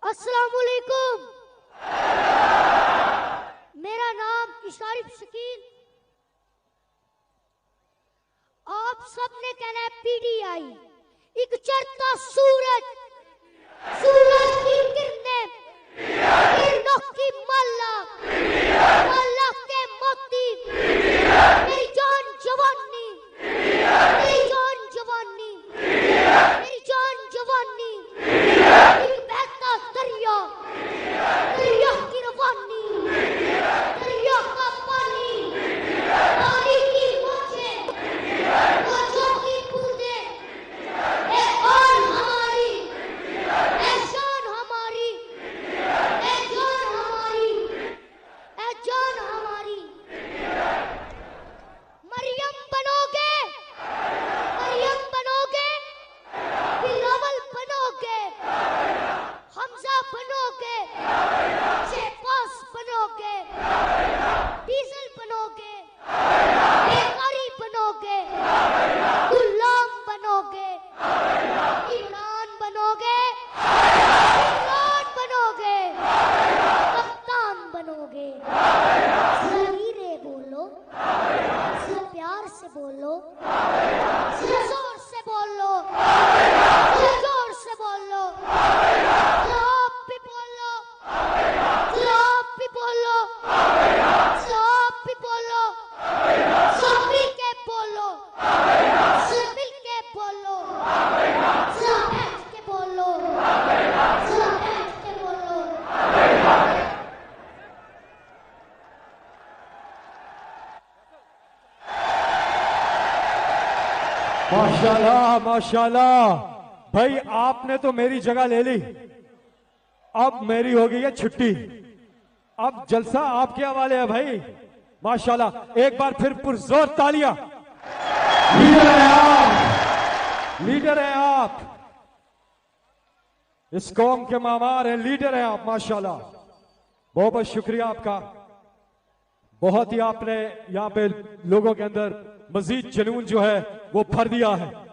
अस्सलामुअलैकुम। मेरा नाम इशारिफ शकील। आप सबने कहना है पीडीआई। एक चढ़ता सूरज, सूरज की किरणें, किरणों की माला, माला के मोती, मेरी जान जवानी, मेरी जान जवानी, मेरी जान जवानी, एक बहता दरिया, दरिया की रवानी, दरिया का पानी, पानी की मौजें, मौजों की बूंदें, ए आन हमारी, ए शान हमारी, ए जान हमारी, ए जान हमारी। मरियम बनोगे, मरियम बनोगे, बिलावल बनोगे, हमजा बनोगे, शेफास बनोगे, डीजल बनोगे, बेकारी बनोगे, गुलाम बनोगे, इमरान बनोगे, इमरान बनोगे, कप्तान बनोगे। धीरे बोलो, जरा प्यार से बोलो, जरा जोर से बोलो, जरा जोर से बोलो, जरा आप भी बोलो, जरा आप भी बोलो, जरा आप भी बोलो, सब मिल के बोलो, सब मिल के बोलो, जरा बैठ के बोलो, जरा बैठ के बोलो। माशाल्लाह माशाल्लाह भाई, आपने तो मेरी जगह ले ली। अब मेरी हो गई है छुट्टी। अब जलसा आपके हवाले है भाई। माशाल्लाह, एक बार फिर पुरजोर तालियां। लीडर है आप, लीडर है आप, इस कौम के मामार हैं, लीडर हैं आप। माशाल्लाह, बहुत बहुत शुक्रिया आपका। बहुत ही आपने यहाँ पे लोगों के अंदर मजीद जुनून जो है वो भर दिया है।